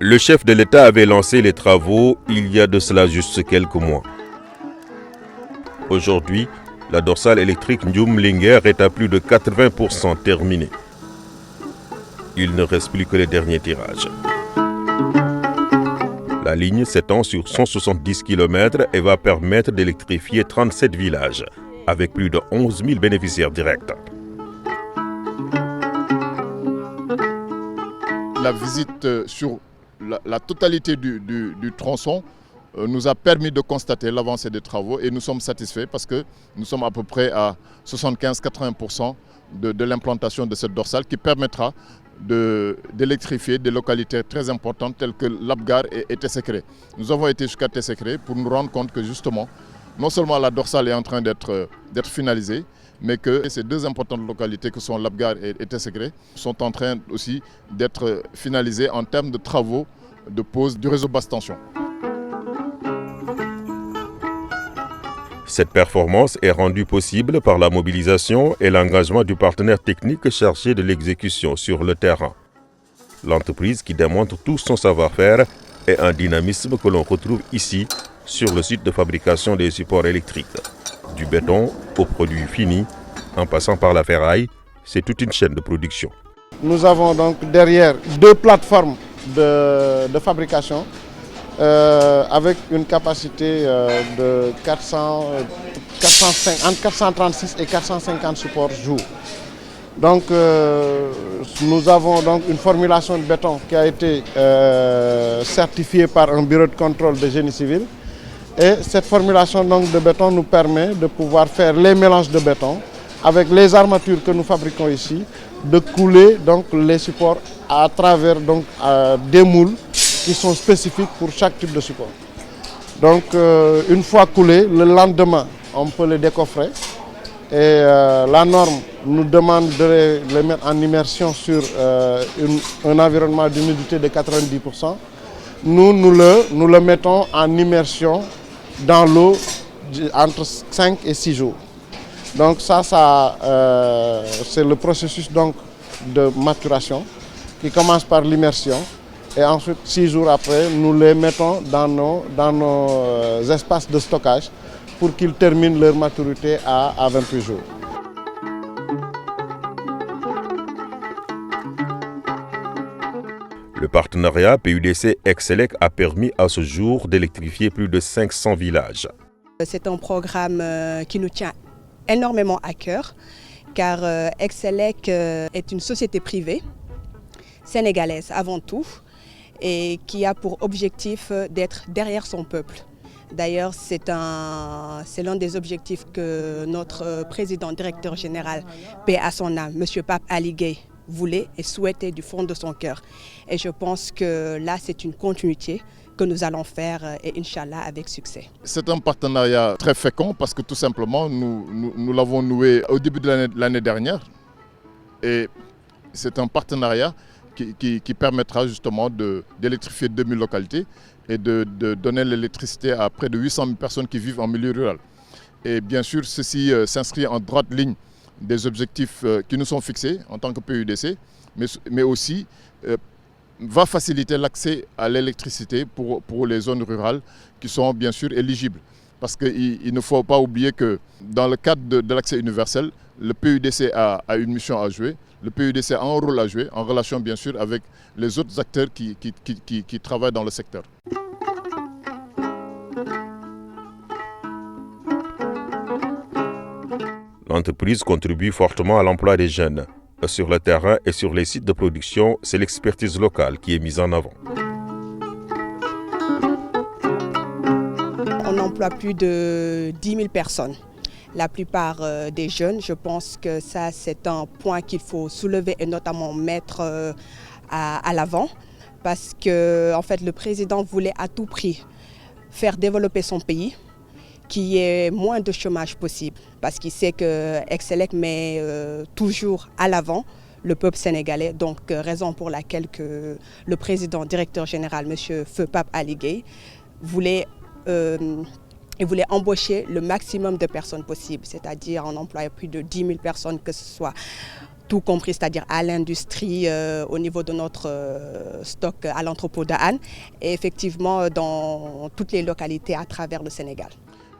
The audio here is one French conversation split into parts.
Le chef de l'État avait lancé les travaux il y a de cela juste quelques mois. Aujourd'hui, la dorsale électrique Ndioum-Linguère est à plus de 80% terminée. Il ne reste plus que les derniers tirages. La ligne s'étend sur 170 km et va permettre d'électrifier 37 villages, avec plus de 11 000 bénéficiaires directs. La visite sur la totalité du tronçon nous a permis de constater l'avancée des travaux et nous sommes satisfaits parce que nous sommes à peu près à 75-80% de l'implantation de cette dorsale qui permettra d'électrifier des localités très importantes telles que Labgar et Tessékré. Nous avons été jusqu'à Tessékré pour nous rendre compte que justement, non seulement la dorsale est en train d'être finalisée, mais que ces deux importantes localités que sont Labgar et Tessékré sont en train aussi d'être finalisées en termes de travaux de pose du réseau basse tension. Cette performance est rendue possible par la mobilisation et l'engagement du partenaire technique chargé de l'exécution sur le terrain. L'entreprise qui démontre tout son savoir-faire et un dynamisme que l'on retrouve ici sur le site de fabrication des supports électriques. Du béton aux produits finis, en passant par la ferraille, c'est toute une chaîne de production. Nous avons donc derrière deux plateformes de fabrication avec une capacité de entre 436 et 450 supports jour. Donc nous avons donc une formulation de béton qui a été certifiée par un bureau de contrôle de génie civil. Et cette formulation donc, de béton nous permet de pouvoir faire les mélanges de béton avec les armatures que nous fabriquons ici, de couler donc, les supports à travers donc, des moules qui sont spécifiques pour chaque type de support. Donc une fois coulés, le lendemain, on peut les décoffrer. Et la norme nous demande de les mettre en immersion sur un environnement d'humidité de 90%. Nous le mettons en immersion dans l'eau entre 5 et 6 jours. Donc ça c'est le processus donc, de maturation qui commence par l'immersion et ensuite 6 jours après nous les mettons dans nos espaces de stockage pour qu'ils terminent leur maturité à 28 jours. Le partenariat PUDC-Excelec a permis à ce jour d'électrifier plus de 500 villages. C'est un programme qui nous tient énormément à cœur car Excelec est une société privée, sénégalaise avant tout, et qui a pour objectif d'être derrière son peuple. D'ailleurs, c'est l'un des objectifs que notre président directeur général, paix à son âme, M. Pape Ali Gueye, voulait et souhaitait du fond de son cœur. Et je pense que là, c'est une continuité que nous allons faire, et Inch'Allah, avec succès. C'est un partenariat très fécond parce que tout simplement, nous l'avons noué au début de l'année dernière. Et c'est un partenariat qui permettra justement d'électrifier 2000 localités et de donner l'électricité à près de 800 000 personnes qui vivent en milieu rural. Et bien sûr, ceci s'inscrit en droite ligne des objectifs qui nous sont fixés en tant que PUDC, mais aussi va faciliter l'accès à l'électricité pour les zones rurales qui sont bien sûr éligibles. Parce qu'il ne faut pas oublier que dans le cadre de l'accès universel, le PUDC a une mission à jouer, le PUDC a un rôle à jouer en relation bien sûr avec les autres acteurs qui travaillent dans le secteur. L'entreprise contribue fortement à l'emploi des jeunes. Sur le terrain et sur les sites de production, c'est l'expertise locale qui est mise en avant. On emploie plus de 10 000 personnes. La plupart des jeunes, je pense que ça c'est un point qu'il faut soulever et notamment mettre à l'avant. Parce que en fait, le président voulait à tout prix faire développer son pays. qu'il y ait moins de chômage possible, parce qu'il sait que Excelec met toujours à l'avant le peuple sénégalais, donc raison pour laquelle que le président directeur général, M. Feu Pape Ali Gueye, voulait embaucher le maximum de personnes possible, c'est-à-dire en employant plus de 10 000 personnes, que ce soit tout compris, c'est-à-dire à l'industrie, au niveau de notre stock à l'entrepôt de Hann, et effectivement dans toutes les localités à travers le Sénégal.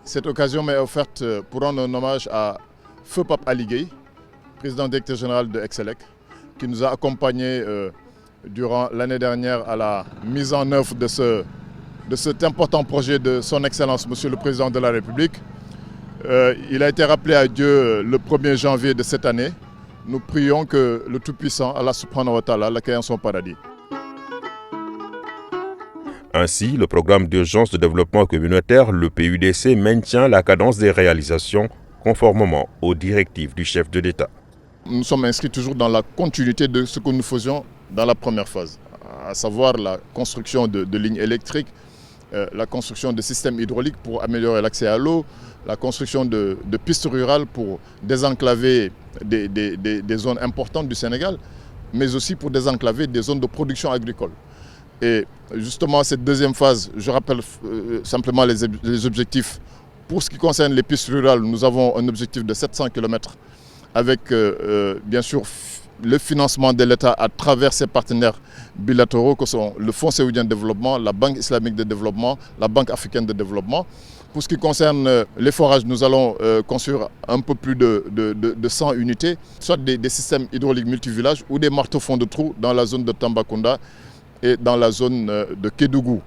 Cette occasion m'est offerte pour rendre un hommage à Feu Pape Ali Gueye, président directeur général de Excelec, qui nous a accompagnés durant l'année dernière à la mise en œuvre de cet important projet de son Excellence, Monsieur le Président de la République. Il a été rappelé à Dieu le 1er janvier de cette année. Nous prions que le Tout-Puissant, Allah subhanahu wa ta'ala, l'accueille en son paradis. Ainsi, le programme d'urgence de développement communautaire, le PUDC, maintient la cadence des réalisations conformément aux directives du chef de l'État. Nous sommes inscrits toujours dans la continuité de ce que nous faisions dans la première phase, à savoir la construction de lignes électriques, la construction de systèmes hydrauliques pour améliorer l'accès à l'eau, la construction de pistes rurales pour désenclaver des zones importantes du Sénégal, mais aussi pour désenclaver des zones de production agricole. Et justement, cette deuxième phase, je rappelle simplement les objectifs. Pour ce qui concerne les pistes rurales, nous avons un objectif de 700 km avec bien sûr le financement de l'État à travers ses partenaires bilatéraux que sont le Fonds saoudien de développement, la Banque islamique de développement, la Banque africaine de développement. Pour ce qui concerne les forages, nous allons construire un peu plus de 100 unités, soit des systèmes hydrauliques multivillages ou des marteaux-fonds de trous dans la zone de Tambacounda et dans la zone de Kédougou.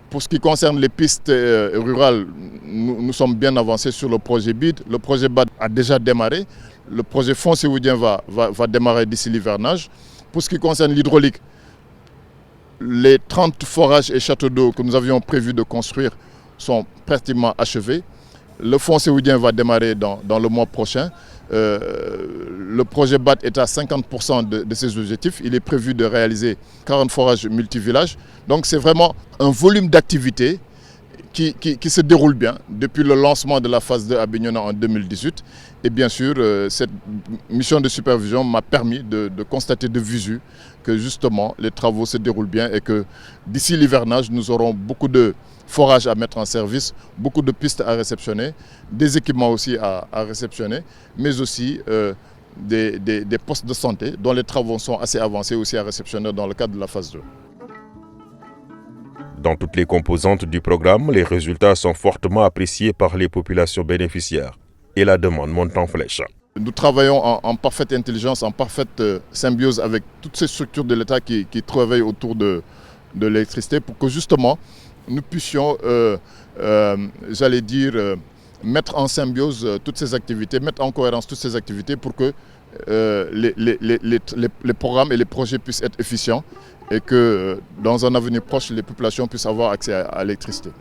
Pour ce qui concerne les pistes rurales, nous sommes bien avancés sur le projet BID. Le projet BAD a déjà démarré. Le projet Fonds saoudien va démarrer d'ici l'hivernage. Pour ce qui concerne l'hydraulique, les 30 forages et châteaux d'eau que nous avions prévu de construire sont pratiquement achevés. Le Fonds saoudien va démarrer dans le mois prochain. Le projet BAT est à 50% de ses objectifs. Il est prévu de réaliser 40 forages multivillages. Donc c'est vraiment un volume d'activité qui se déroule bien depuis le lancement de la phase 2 à Bignona en 2018. Et bien sûr, cette mission de supervision m'a permis de constater de visu que justement les travaux se déroulent bien et que d'ici l'hivernage, nous aurons beaucoup de forages à mettre en service, beaucoup de pistes à réceptionner, des équipements aussi à réceptionner, mais aussi des postes de santé dont les travaux sont assez avancés aussi à réceptionner dans le cadre de la phase 2. Dans toutes les composantes du programme, les résultats sont fortement appréciés par les populations bénéficiaires et la demande monte en flèche. Nous travaillons en parfaite intelligence, en parfaite symbiose avec toutes ces structures de l'État qui travaillent autour de l'électricité pour que justement nous puissions, j'allais dire, mettre en symbiose toutes ces activités, mettre en cohérence toutes ces activités pour que les programmes et les projets puissent être efficients et que dans un avenir proche, les populations puissent avoir accès à l'électricité.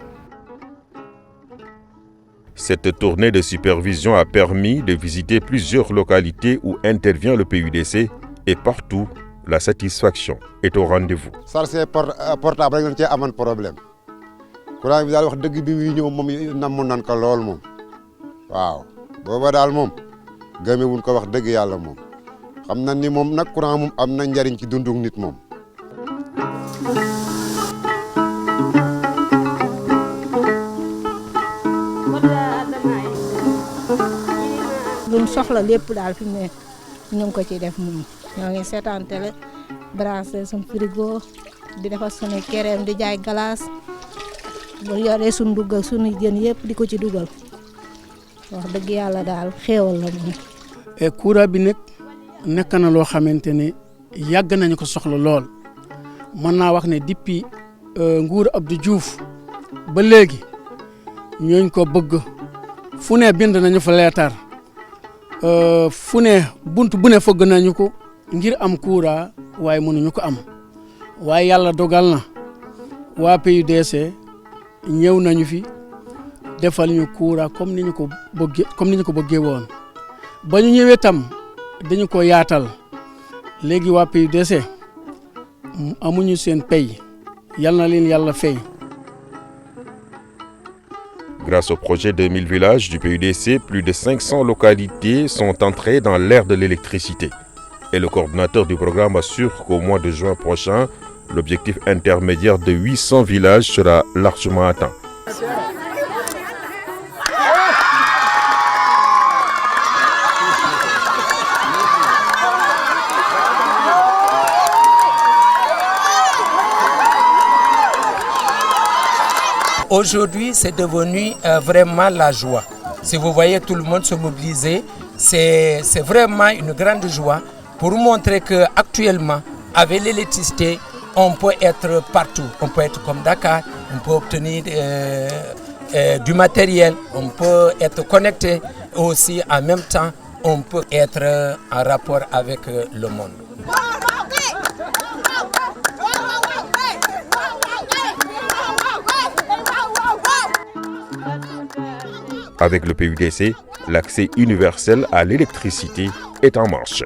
Cette tournée de supervision a permis de visiter plusieurs localités où intervient le PUDC et partout, la satisfaction est au rendez-vous. Ça c'est portable rek lañ ci amoon problème courant bi daal wax dëgg bi muy ñëw moom namoon nañ ko lool moom waaw booba daal moom gëmewuñ ko wax dëgg yàlla moom xam nañ ni moom nag courant moom am na njariñ ci dundug nit moom. luñ soxla lépp daal fi mu ne ñu ngi ko ci def moom ñoo ngi seetaan télé branché suñ frigo di defar suñu crème di jaay glace bu yoree suñ dugg ak suñu jën yëpp di ko ci dugal wax dëgg yàlla daal xéewal la moom. et courant bi nag nekk na loo xamante ne yàgg nañu ko soxla lool mën naa wax ne depuis nguur Abdou Diouf ba léegi ñooñ ko bëgg fu ne bind nañu fa leetar fu ne bunt bu ne fëgg nañu ko ngir am courant waaye mënuñu ko am waaye yàlla dogal na waa PUDC ñëw nañu fi defal ñu courant comme ni ñu ko bëggee woon ba ñu ñëwee tam dañu ko yaatal léegi waa PUDC amuñu seen pay yal na leen yàlla fay. Grâce au projet 2000 villages du PUDC, plus de 500 localités sont entrées dans l'ère de l'électricité. Et le coordinateur du programme assure qu'au mois de juin prochain, l'objectif intermédiaire de 800 villages sera largement atteint. Aujourd'hui, c'est devenu vraiment la joie. Si vous voyez tout le monde se mobiliser, c'est vraiment une grande joie pour montrer qu'actuellement, avec l'électricité, on peut être partout. On peut être comme Dakar, on peut obtenir du matériel, on peut être connecté. Aussi, en même temps, on peut être en rapport avec le monde. Avec le PUDC, l'accès universel à l'électricité est en marche.